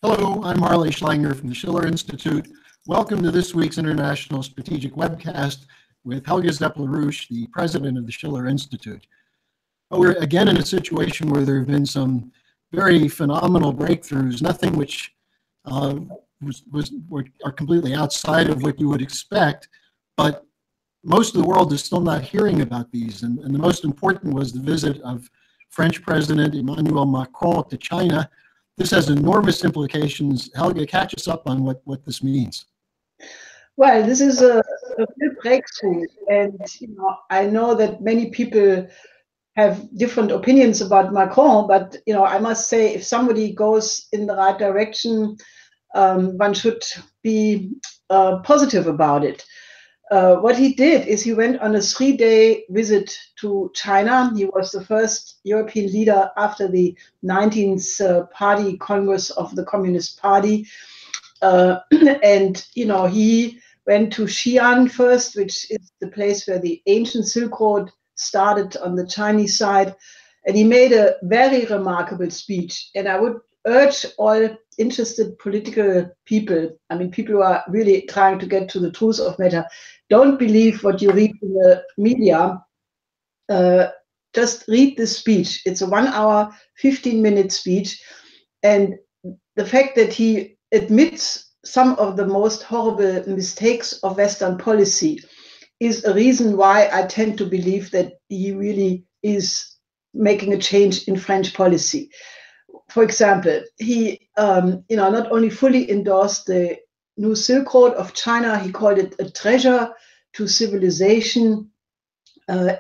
Hello, I'm Harley Schlanger from the Schiller Institute. Welcome to this week's International Strategic Webcast with Helga Zepp LaRouche, the president of the Schiller Institute. We're again in a situation where there have been some very phenomenal breakthroughs, nothing which are completely outside of what you would expect, but most of the world is still not hearing about these. And the most important was the visit of French President Emmanuel Macron to China. This has enormous implications. Helga, catch us up on what this means. Well, this is a real breakthrough, and I know that many people have different opinions about Macron, but I must say, if somebody goes in the right direction, one should be positive about it. What he did is he went on a 3-day visit to China. He was the first European leader after the 19th Party Congress of the Communist Party. And, he went to Xi'an first, which is the place where the ancient Silk Road started on the Chinese side. And he made a very remarkable speech. And I would urge all interested political people, people who are really trying to get to the truth of matter, don't believe what you read in the media. Just read this speech. It's a 1 hour, 15-minute speech. And the fact that he admits some of the most horrible mistakes of Western policy is a reason why I tend to believe that he really is making a change in French policy. For example, he not only fully endorsed the new Silk Road of China, he called it a treasure to civilization.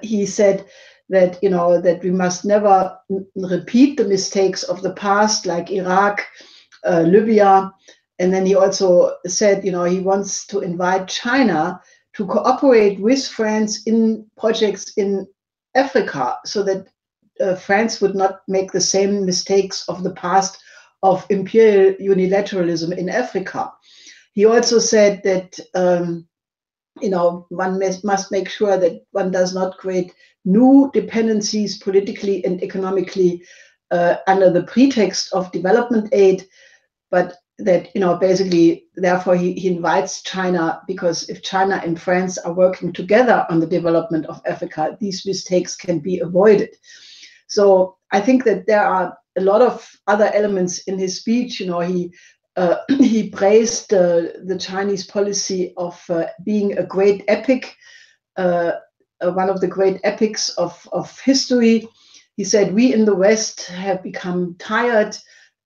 He said that that we must never repeat the mistakes of the past, like Iraq, Libya. And then he also said, he wants to invite China to cooperate with France in projects in Africa, so that France would not make the same mistakes of the past of imperial unilateralism in Africa. He also said that one must make sure that one does not create new dependencies politically and economically under the pretext of development aid, but that basically, therefore, he invites China, because if China and France are working together on the development of Africa, these mistakes can be avoided. So I think that there are a lot of other elements in his speech. He praised the Chinese policy of being a great epic, one of the great epics of history. He said, we in the West have become tired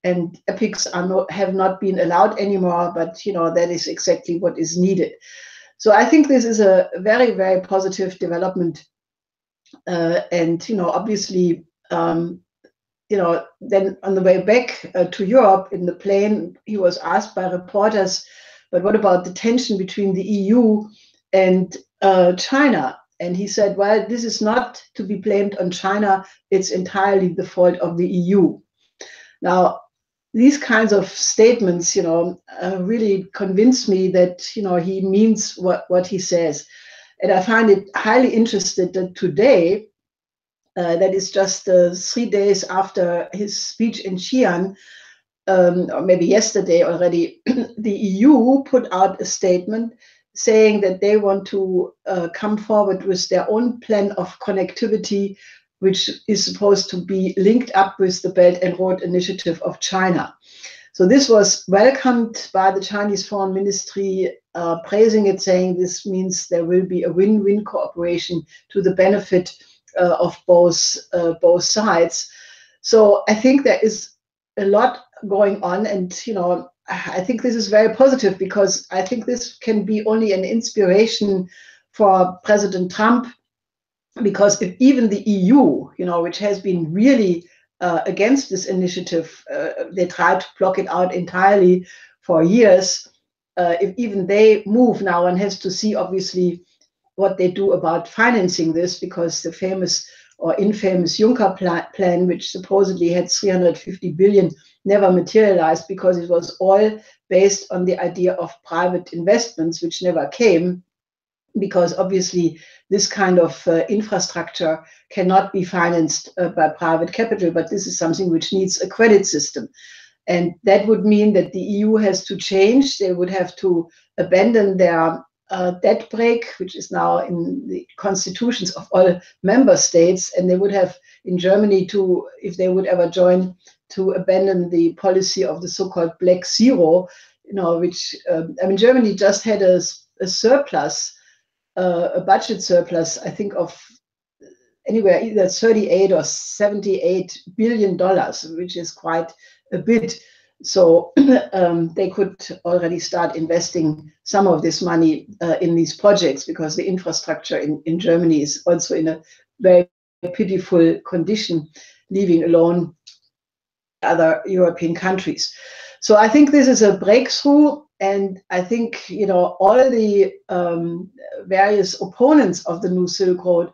and epics have not been allowed anymore, but that is exactly what is needed. So I think this is a very, very positive development. And obviously, then on the way back to Europe in the plane, he was asked by reporters, but what about the tension between the EU and China? And he said, well, this is not to be blamed on China. It's entirely the fault of the EU. Now, these kinds of statements, really convince me that, he means what he says. And I find it highly interesting that today, that is just 3 days after his speech in Xi'an, or maybe yesterday already, the EU put out a statement saying that they want to come forward with their own plan of connectivity, which is supposed to be linked up with the Belt and Road Initiative of China. So this was welcomed by the Chinese Foreign Ministry, praising it, saying this means there will be a win-win cooperation to the benefit of both sides. So I think there is a lot going on, and I think this is very positive, because I think this can be only an inspiration for President Trump, because if even the EU, which has been really against this initiative, they tried to block it out entirely for years. If even they move now, one has to see obviously what they do about financing this, because the famous or infamous Juncker plan, which supposedly had 350 billion, never materialized, because it was all based on the idea of private investments, which never came, because obviously this kind of infrastructure cannot be financed by private capital, but this is something which needs a credit system. And that would mean that the EU has to change. They would have to abandon their debt brake, which is now in the constitutions of all member states. And they would have in Germany to, if they would ever join, to abandon the policy of the so-called black zero, which, Germany just had a surplus, a budget surplus, I think, of anywhere either 38 or 78 billion dollars, which is quite a bit. So they could already start investing some of this money in these projects, because the infrastructure in Germany is also in a very pitiful condition, leaving alone other European countries. So I think this is a breakthrough, and I think all the various opponents of the new Silk Road,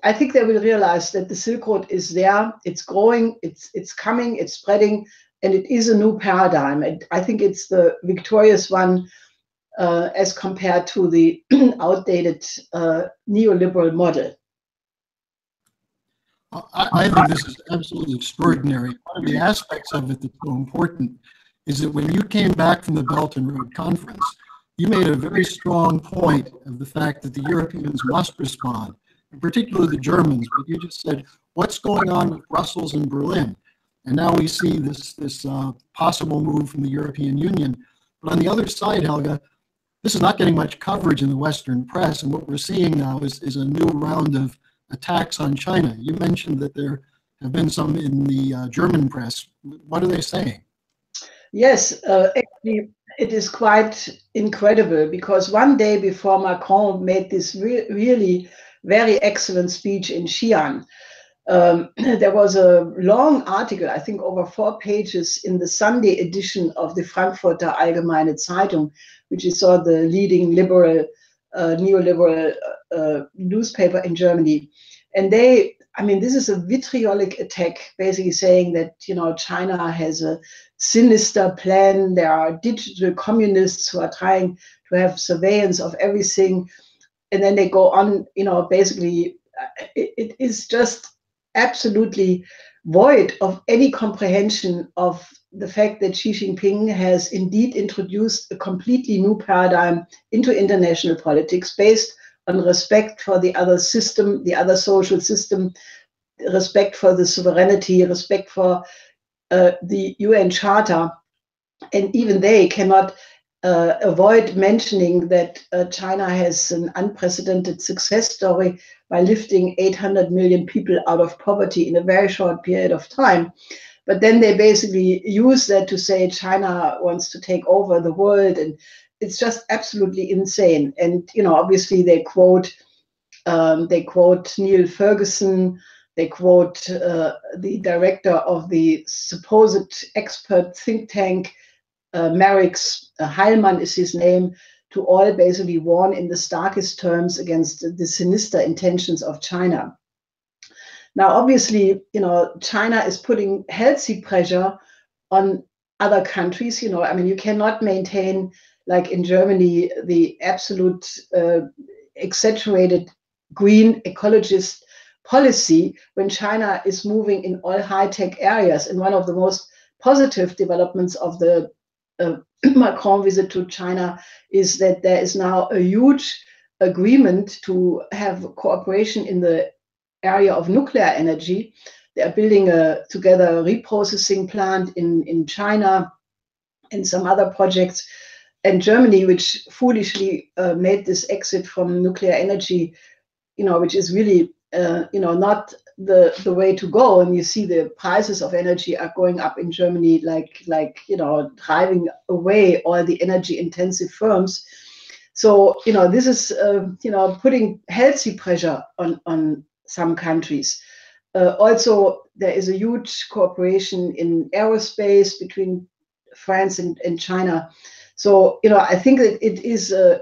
I think they will realize that the Silk Road is there, it's growing, it's coming, it's spreading, and it is a new paradigm. And I think it's the victorious one as compared to the outdated neoliberal model. I think this is absolutely extraordinary. One of the aspects of it that's so important is that when you came back from the Belt and Road Conference, you made a very strong point of the fact that the Europeans must respond, in particular the Germans. But you just said, what's going on with Brussels and Berlin? And now we see this possible move from the European Union. But on the other side, Helga, this is not getting much coverage in the Western press. And what we're seeing now is a new round of attacks on China. You mentioned that there have been some in the German press. What are they saying? Yes, actually, it is quite incredible, because one day before Macron made this really very excellent speech in Xi'an, there was a long article, I think over 4 pages, in the Sunday edition of the Frankfurter Allgemeine Zeitung, which is sort of the leading neoliberal newspaper in Germany. And this is a vitriolic attack, basically saying that, China has a sinister plan. There are digital communists who are trying to have surveillance of everything. And then they go on, basically, it is just absolutely void of any comprehension of the fact that Xi Jinping has indeed introduced a completely new paradigm into international politics, based on respect for the other system, the other social system, respect for the sovereignty, respect for the UN Charter. And even they cannot avoid mentioning that China has an unprecedented success story by lifting 800 million people out of poverty in a very short period of time. But then they basically use that to say China wants to take over the world, and it's just absolutely insane. And obviously they quote Neil Ferguson, they quote the director of the supposed expert think tank, Merrick's, Heilmann is his name, to all basically warn in the starkest terms against the sinister intentions of China. Now, obviously, China is putting healthy pressure on other countries. You cannot maintain, like in Germany, the absolute exaggerated green ecologist policy when China is moving in all high-tech areas. And one of the most positive developments of the Macron visit to China is that there is now a huge agreement to have cooperation in the area of nuclear energy. They are building together a reprocessing plant in China and some other projects. And Germany, which foolishly made this exit from nuclear energy, which is really not the way to go. And you see the prices of energy are going up in Germany, like driving away all the energy intensive firms. So this is putting healthy pressure on some countries. Also, there is a huge cooperation in aerospace between France and China. So, I think that it is a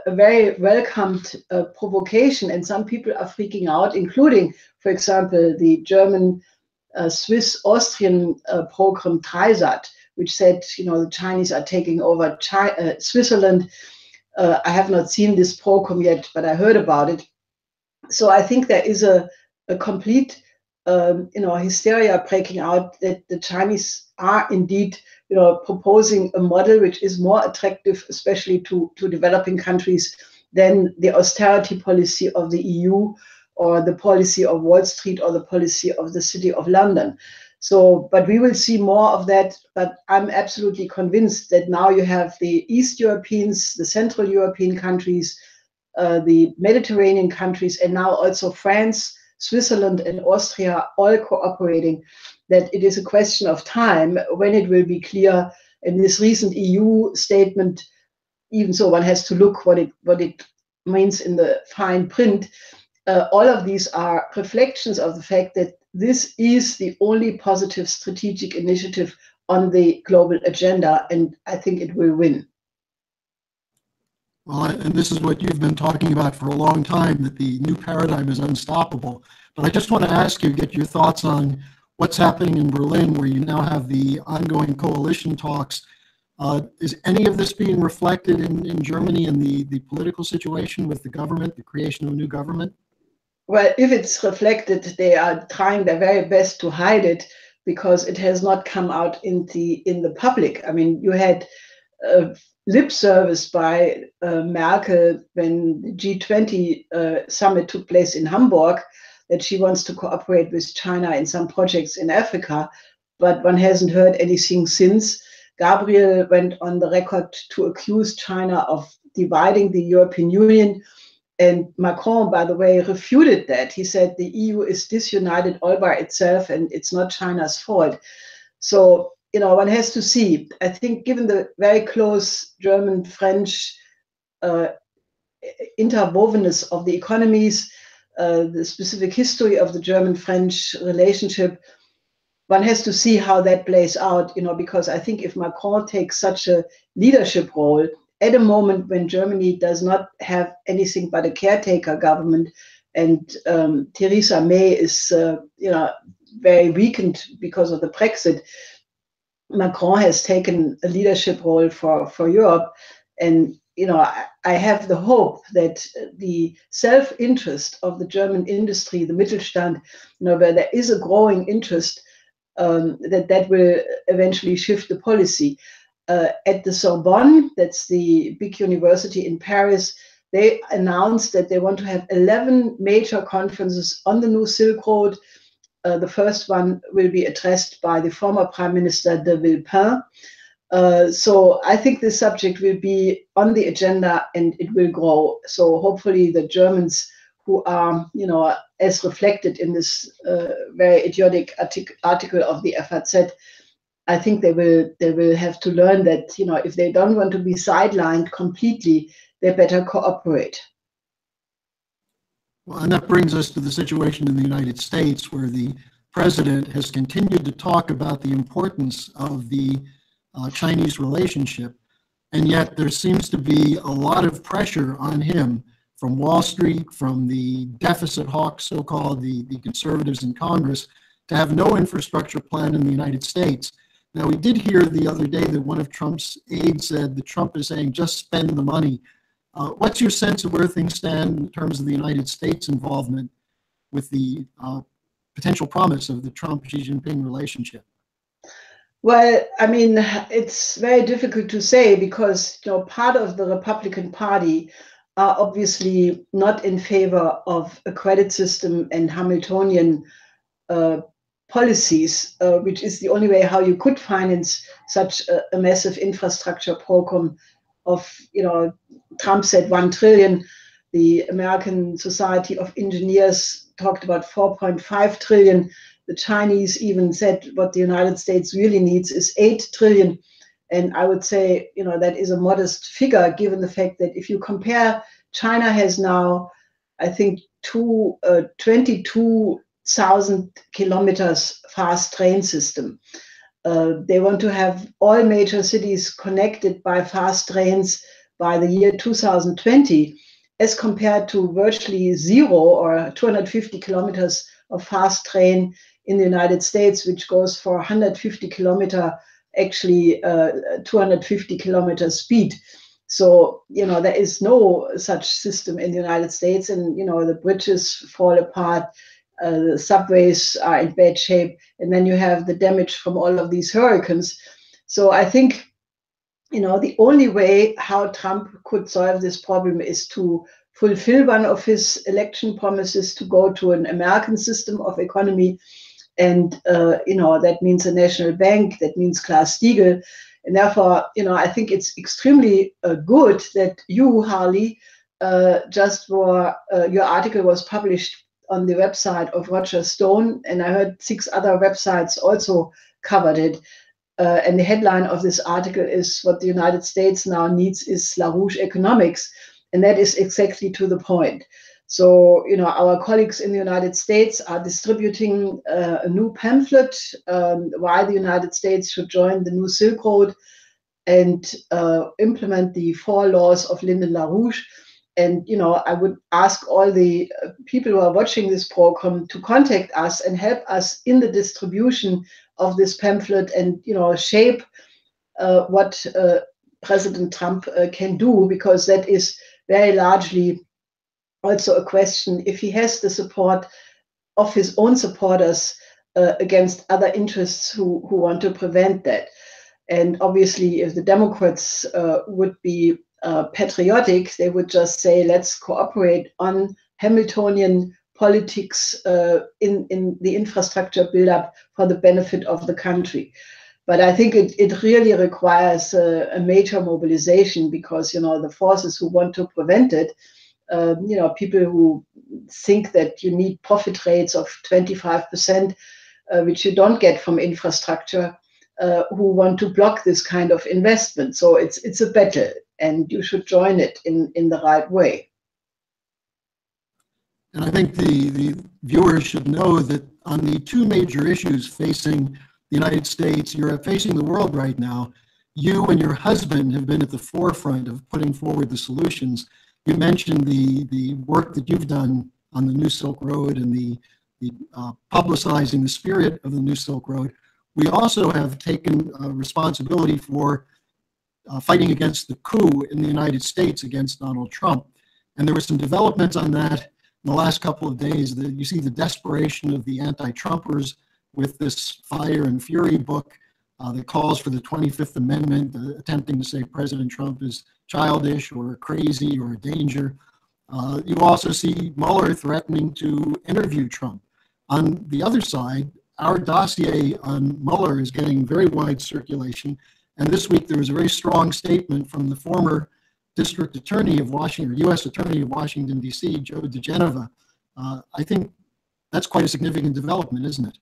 very welcomed provocation, and some people are freaking out, including, for example, the German, Swiss-Austrian program TriSat, which said, the Chinese are taking over Switzerland. I have not seen this program yet, but I heard about it. So I think there is a complete hysteria breaking out that the Chinese are indeed, proposing a model which is more attractive, especially to developing countries, than the austerity policy of the EU or the policy of Wall Street or the policy of the City of London. So, but we will see more of that. But I'm absolutely convinced that now you have the East Europeans, the Central European countries, the Mediterranean countries, and now also France, Switzerland, and Austria all cooperating, that it is a question of time when it will be clear. And this recent EU statement, even so one has to look what it means in the fine print, all of these are reflections of the fact that this is the only positive strategic initiative on the global agenda, and I think it will win. Well, and this is what you've been talking about for a long time, that the new paradigm is unstoppable. But I just want to ask you, get your thoughts on what's happening in Berlin, where you now have the ongoing coalition talks. Is any of this being reflected in Germany and the political situation with the government, the creation of a new government? Well, if it's reflected, they are trying their very best to hide it because it has not come out in the public. I mean, you had lip service by Merkel when the G20 summit took place in Hamburg, that she wants to cooperate with China in some projects in Africa, but one hasn't heard anything since. Gabriel went on the record to accuse China of dividing the European Union. And Macron, by the way, refuted that. He said the EU is disunited all by itself and it's not China's fault. So, one has to see. I think given the very close German-French interwovenness of the economies, the specific history of the German-French relationship, one has to see how that plays out, because I think if Macron takes such a leadership role at a moment when Germany does not have anything but a caretaker government, and Theresa May is, very weakened because of the Brexit, Macron has taken a leadership role for Europe. And, I have the hope that the self-interest of the German industry, the Mittelstand, where there is a growing interest, that will eventually shift the policy. At the Sorbonne, that's the big university in Paris, they announced that they want to have 11 major conferences on the new Silk Road. The first one will be addressed by the former Prime Minister de Villepin. So I think this subject will be on the agenda and it will grow. So hopefully the Germans, who are, as reflected in this very idiotic article of the FAZ, I think they will have to learn that, if they don't want to be sidelined completely, they better cooperate. Well, and that brings us to the situation in the United States, where the president has continued to talk about the importance of the Chinese relationship, and yet there seems to be a lot of pressure on him from Wall Street, from the deficit hawks, so-called, the conservatives in Congress, to have no infrastructure plan in the United States. Now, we did hear the other day that one of Trump's aides said that Trump is saying, just spend the money. What's your sense of where things stand in terms of the United States involvement with the potential promise of the Trump-Xi Jinping relationship? Well, I mean, it's very difficult to say because, part of the Republican Party are obviously not in favor of a credit system and Hamiltonian policies, which is the only way how you could finance such a massive infrastructure program of, Trump said 1 trillion. The American Society of Engineers talked about 4.5 trillion. The Chinese even said what the United States really needs is 8 trillion. And I would say, that is a modest figure, given the fact that if you compare, China has now, I think, 22,000 kilometers fast train system. They want to have all major cities connected by fast trains by the year 2020, as compared to virtually zero or 250 kilometers of fast train in the United States, which goes for 150 kilometer, actually 250 kilometer speed. So, there is no such system in the United States, and, the bridges fall apart. the subways are in bad shape, and then you have the damage from all of these hurricanes. So I think, the only way how Trump could solve this problem is to fulfill one of his election promises, to go to an American system of economy. And, that means a national bank, that means Glass-Steagall. And therefore, I think it's extremely good that you, Harley, your article was published on the website of Roger Stone, and I heard 6 other websites also covered it. And the headline of this article is "What the United States now needs is LaRouche economics," and that is exactly to the point. So, our colleagues in the United States are distributing a new pamphlet, why the United States should join the new Silk Road and implement the 4 laws of Lyndon LaRouche. And, I would ask all the people who are watching this program to contact us and help us in the distribution of this pamphlet and, shape what President Trump can do, because that is very largely also a question if he has the support of his own supporters against other interests who want to prevent that. And obviously, if the Democrats would be patriotic, they would just say, let's cooperate on Hamiltonian politics in the infrastructure build-up for the benefit of the country. But I think it really requires a major mobilization, because, the forces who want to prevent it, people who think that you need profit rates of 25%, which you don't get from infrastructure, who want to block this kind of investment. So it's a battle, and you should join it in the right way. And I think the viewers should know that on the 2 major issues facing the United States, Europe, facing the world right now, you and your husband have been at the forefront of putting forward the solutions. You mentioned the work that you've done on the New Silk Road and the publicizing the spirit of the New Silk Road. We also have taken responsibility for fighting against the coup in the United States against Donald Trump. And there were some developments on that in the last couple of days. You see the desperation of the anti-Trumpers with this Fire and Fury book that calls for the 25th Amendment, attempting to say President Trump is childish or crazy or a danger. You also see Mueller threatening to interview Trump. On the other side, our dossier on Mueller is getting very wide circulation. And this week there was a very strong statement from the former District Attorney of Washington, or U.S. Attorney of Washington, D.C., Joe DeGenova. I think that's quite a significant development, isn't it?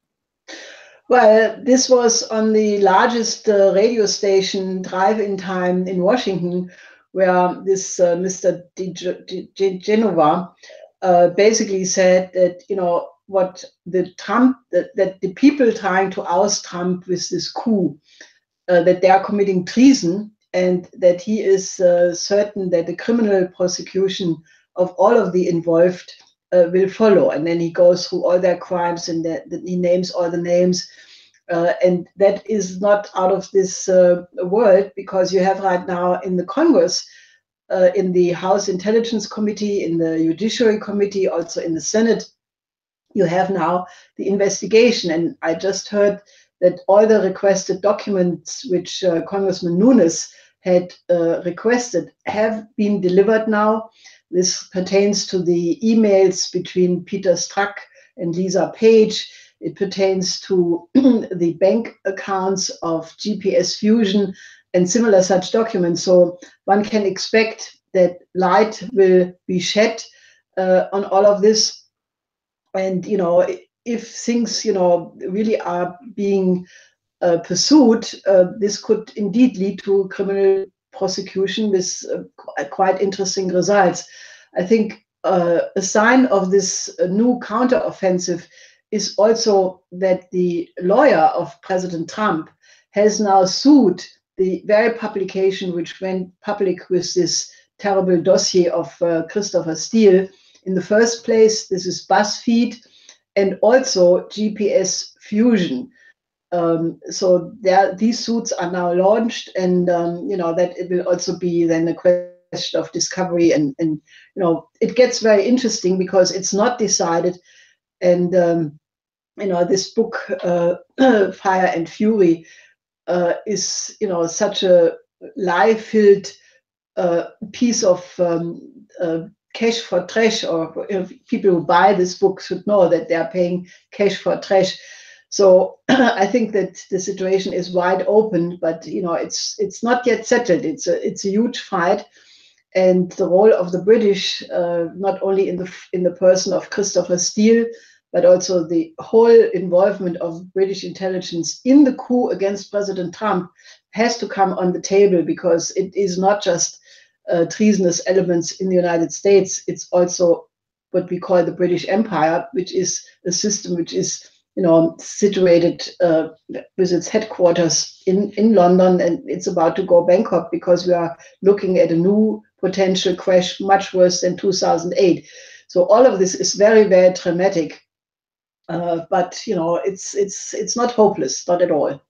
Well, this was on the largest radio station drive-in time in Washington, where this Mr. DeGenova basically said that, what that the people trying to oust Trump with this coup, that they are committing treason, and that he is certain that the criminal prosecution of all of the involved will follow. And then he goes through all their crimes, and that he names all the names. And that is not out of this world, because you have right now in the Congress, in the House Intelligence Committee, in the Judiciary Committee, also in the Senate, you have now the investigation. And I just heard that all the requested documents which Congressman Nunes had requested have been delivered now. This pertains to the emails between Peter Strzok and Lisa Page. It pertains to the bank accounts of GPS Fusion and similar such documents. So one can expect that light will be shed on all of this. And, if things, really are being pursued, this could indeed lead to criminal prosecution with quite interesting results. I think a sign of this new counteroffensive is also that the lawyer of President Trump has now sued the very publication which went public with this terrible dossier of Christopher Steele. In the first place, this is BuzzFeed and also GPS Fusion. So these suits are now launched, and that it will also be then a question of discovery, and it gets very interesting, because it's not decided And this book, Fire and Fury, is such a lie-filled piece of cash for trash, or people who buy this book should know that they are paying cash for trash. So I think that the situation is wide open, but it's not yet settled. It's a huge fight, and the role of the British, not only in the person of Christopher Steele, but also the whole involvement of British intelligence in the coup against President Trump, has to come on the table, because it is not just treasonous elements in the United States. It's also what we call the British Empire, which is a system which is situated with its headquarters in London, and it's about to go bankrupt, because we are looking at a new potential crash much worse than 2008. So all of this is very, very dramatic. But it's not hopeless, not at all.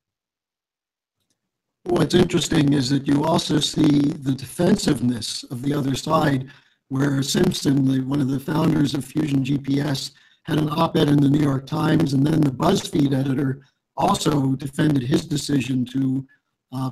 What's interesting is that you also see the defensiveness of the other side, where Simpson, one of the founders of Fusion GPS, had an op-ed in the New York Times, and then the BuzzFeed editor also defended his decision to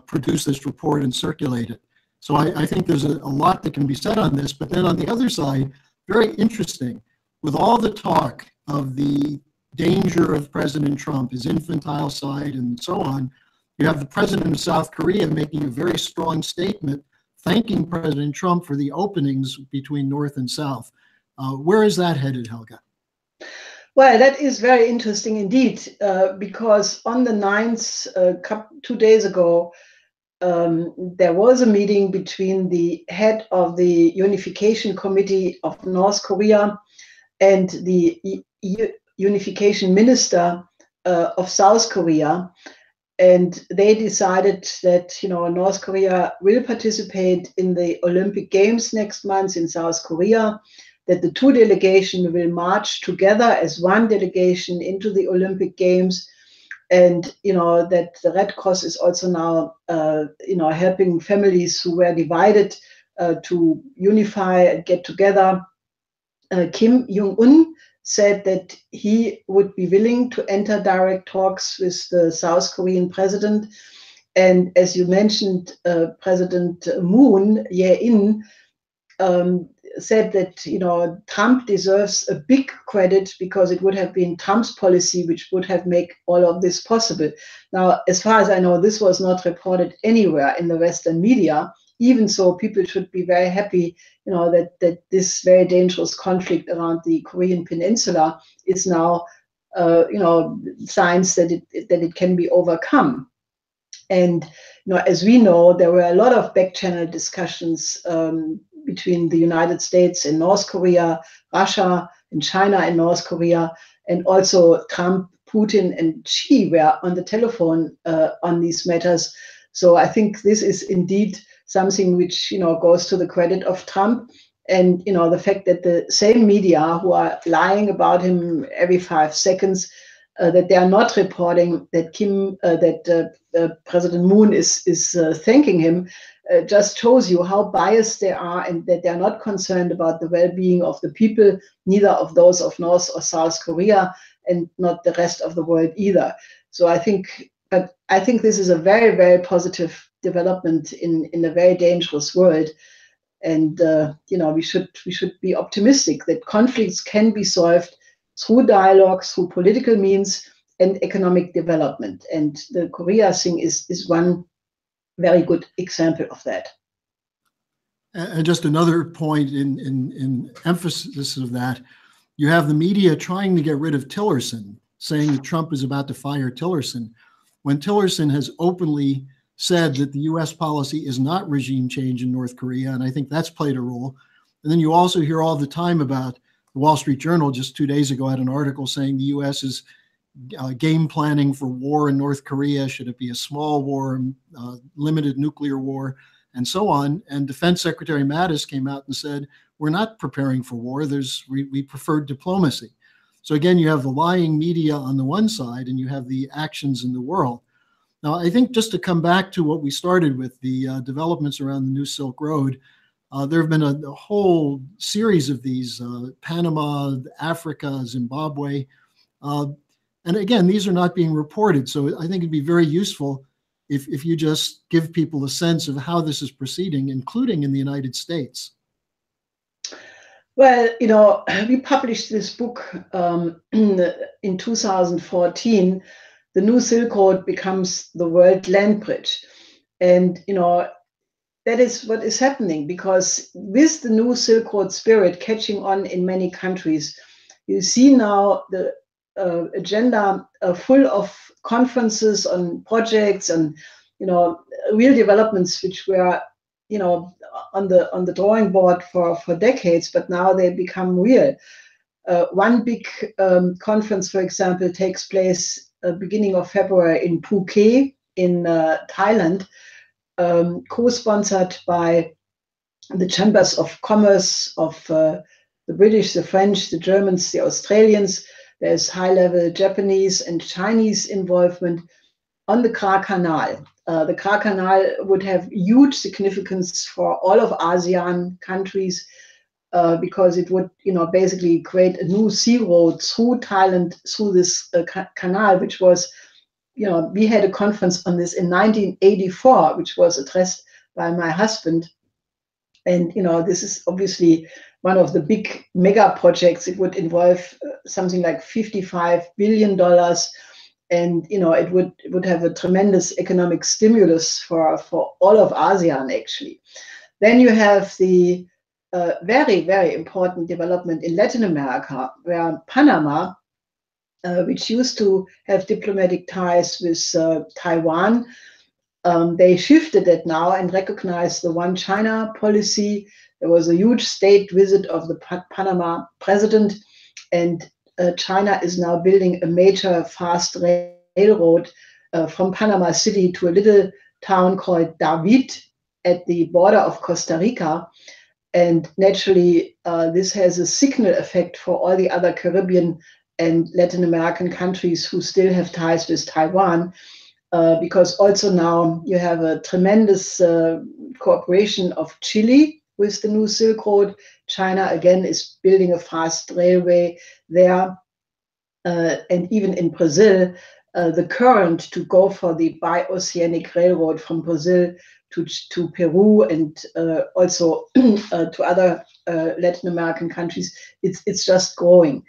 produce this report and circulate it. So I think there's a lot that can be said on this. But then on the other side, very interesting, with all the talk of the danger of President Trump, his infantile side, and so on, you have the president of South Korea making a very strong statement thanking President Trump for the openings between North and South. Where is that headed, Helga? Well, that is very interesting indeed, because on the 9th, 2 days ago, there was a meeting between the head of the Unification Committee of North Korea and the Unification Minister of South Korea. And they decided that North Korea will participate in the Olympic Games next month in South Korea, that the two delegations will march together as one delegation into the Olympic Games, and that the Red Cross is also now helping families who were divided to unify and get together. Kim Jong-un said that he would be willing to enter direct talks with the South Korean president. And as you mentioned, President Moon Jae-in said that Trump deserves a big credit, because it would have been Trump's policy which would have made all of this possible. Now, as far as I know, this was not reported anywhere in the Western media. Even so, people should be very happy, that this very dangerous conflict around the Korean Peninsula is now, signs that it can be overcome. And as we know, there were a lot of back-channel discussions between the United States and North Korea, Russia and China and North Korea, and also Trump, Putin, and Xi were on the telephone on these matters. So I think this is indeed something which goes to the credit of Trump, and the fact that the same media who are lying about him every 5 seconds, that they are not reporting that President Moon is thanking him, just shows you how biased they are, and that they are not concerned about the well-being of the people, neither of those of North or South Korea, and not the rest of the world either. So I think this is a very, very positive development in a very dangerous world. And we should be optimistic that conflicts can be solved through dialogue, through political means, and economic development. And the Korea thing is one very good example of that. And just another point in emphasis of that, you have the media trying to get rid of Tillerson, saying that Trump is about to fire Tillerson, when Tillerson has openly said that the U.S. policy is not regime change in North Korea, and I think that's played a role. And then you also hear all the time about the Wall Street Journal just 2 days ago had an article saying the U.S. is game planning for war in North Korea. Should it be a small war, limited nuclear war, and so on? And Defense Secretary Mattis came out and said, we're not preparing for war. We prefer diplomacy. So again, you have the lying media on the one side, and you have the actions in the world. Now, I think just to come back to what we started with, the developments around the New Silk Road, There have been a whole series of these, Panama, Africa, Zimbabwe. And again, these are not being reported. So I think it'd be very useful if you just give people a sense of how this is proceeding, including in the United States. Well, we published this book in 2014. The New Silk Road becomes the world land bridge. And, that is what is happening, because with the New Silk Road spirit catching on in many countries, you see now the agenda full of conferences on projects and, real developments which were, on the drawing board for decades, but now they become real. One big conference, for example, takes place beginning of February in Phuket in Thailand, co-sponsored by the Chambers of Commerce of the British, the French, the Germans, the Australians. There's high-level Japanese and Chinese involvement on the Kra Canal. The Kra Canal would have huge significance for all of ASEAN countries because it would, basically create a new sea road through Thailand, through this canal, which was, we had a conference on this in 1984, which was addressed by my husband. And, this is obviously one of the big mega projects. It would involve something like $55 billion. And, it would have a tremendous economic stimulus for all of ASEAN, actually. Then you have the very, very important development in Latin America, where Panama, which used to have diplomatic ties with Taiwan, they shifted it now and recognized the One China policy. There was a huge state visit of the Panama president, and China is now building a major fast railroad from Panama City to a little town called David at the border of Costa Rica. And naturally, this has a signal effect for all the other Caribbean and Latin American countries who still have ties with Taiwan, because also now you have a tremendous cooperation of Chile with the New Silk Road. China, again, is building a fast railway there. And even in Brazil, the current to go for the bi-oceanic railroad from Brazil to Peru and also to other Latin American countries, it's just growing.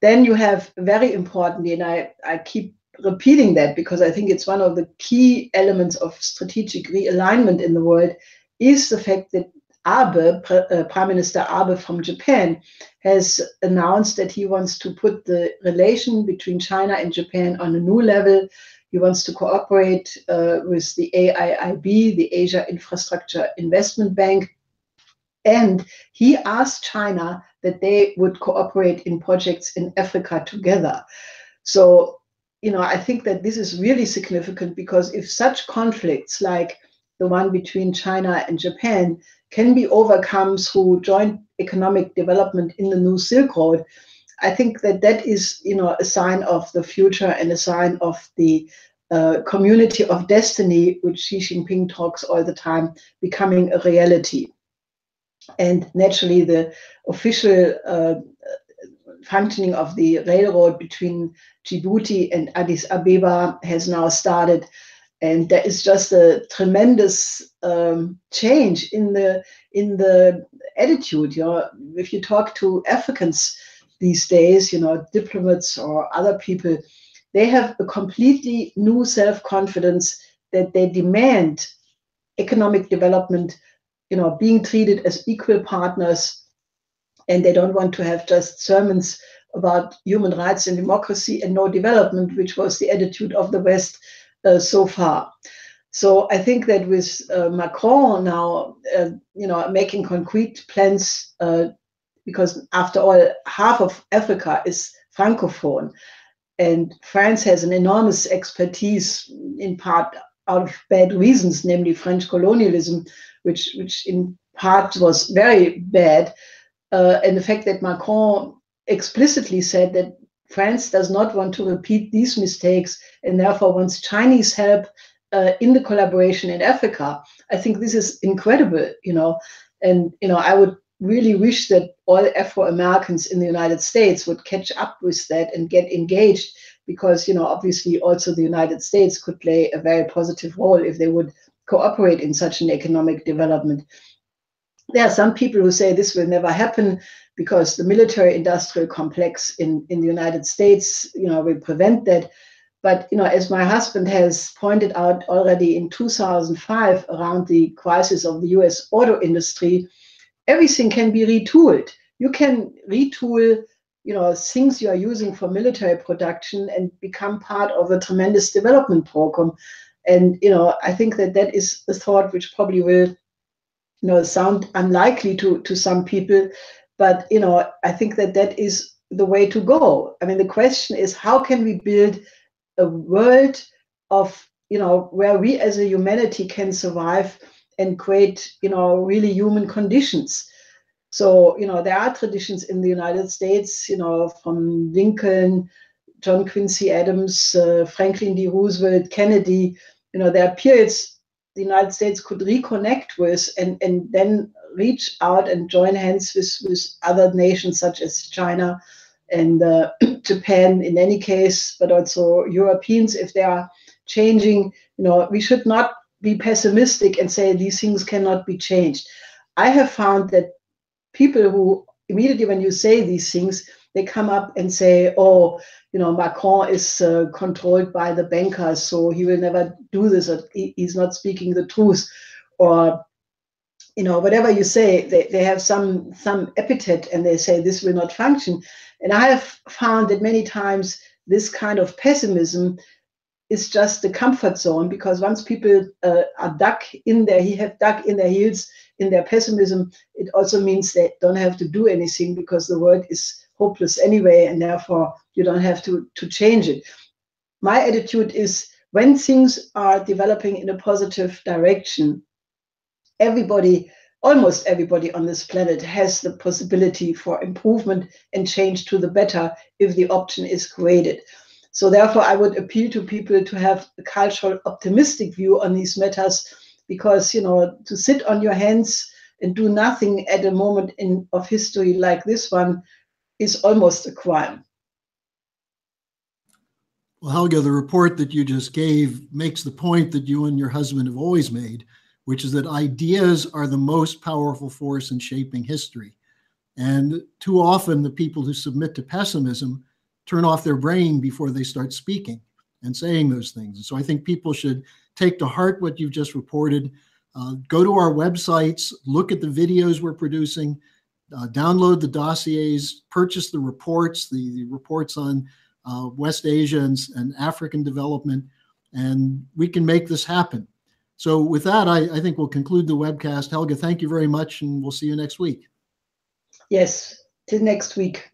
Then you have, very importantly, and I keep repeating that because I think it's one of the key elements of strategic realignment in the world, is the fact that Abe, Prime Minister Abe from Japan, has announced that he wants to put the relation between China and Japan on a new level. He wants to cooperate with the AIIB, the Asia Infrastructure Investment Bank. And he asked China that they would cooperate in projects in Africa together. So, I think that this is really significant, because if such conflicts like the one between China and Japan can be overcome through joint economic development in the New Silk Road, I think that is, a sign of the future and a sign of the community of destiny, which Xi Jinping talks all the time, becoming a reality. And naturally, the official functioning of the railroad between Djibouti and Addis Ababa has now started. And there is just a tremendous change in the attitude. If you talk to Africans these days, diplomats or other people, they have a completely new self-confidence that they demand economic development, being treated as equal partners, and they don't want to have just sermons about human rights and democracy and no development, which was the attitude of the West so far. So I think that with Macron now, making concrete plans, because after all, half of Africa is Francophone, and France has an enormous expertise, in part out of bad reasons, namely French colonialism, which in part was very bad. And the fact that Macron explicitly said that France does not want to repeat these mistakes and therefore wants Chinese help in the collaboration in Africa, I think this is incredible, And, I would really wish that all Afro-Americans in the United States would catch up with that and get engaged, because, obviously also the United States could play a very positive role if they would cooperate in such an economic development. There are some people who say this will never happen because the military-industrial complex in the United States, will prevent that. But, as my husband has pointed out already in 2005, around the crisis of the US auto industry, everything can be retooled. You can retool, things you are using for military production and become part of a tremendous development program. And, I think that is a thought which probably will, sound unlikely to some people. But, I think that is the way to go. I mean, the question is, how can we build a world of, where we as a humanity can survive and create, really human conditions. So, there are traditions in the United States, from Lincoln, John Quincy Adams, Franklin D. Roosevelt, Kennedy, there are periods the United States could reconnect with and then reach out and join hands with other nations such as China and Japan in any case, but also Europeans, if they are changing. We should not be pessimistic and say these things cannot be changed. I have found that people who immediately when you say these things, they come up and say, oh, Macron is controlled by the bankers, so he will never do this, or he's not speaking the truth, or whatever you say, they have some epithet and they say this will not function. And I have found that many times this kind of pessimism is just the comfort zone, because once people have dug in their heels in their pessimism, it also means they don't have to do anything because the world is hopeless anyway, and therefore you don't have to change it. My attitude is, when things are developing in a positive direction, almost everybody on this planet has the possibility for improvement and change to the better if the option is created. So therefore, I would appeal to people to have a cultural optimistic view on these matters, because, to sit on your hands and do nothing at a moment of history like this one is almost a crime. Well, Helga, the report that you just gave makes the point that you and your husband have always made, which is that ideas are the most powerful force in shaping history. And too often the people who submit to pessimism turn off their brain before they start speaking and saying those things. And so I think people should take to heart what you've just reported. Go to our websites, look at the videos we're producing, download the dossiers, purchase the reports, the reports on West Asia and African development, and we can make this happen. So with that, I think we'll conclude the webcast. Helga, thank you very much, and we'll see you next week. Yes, till next week.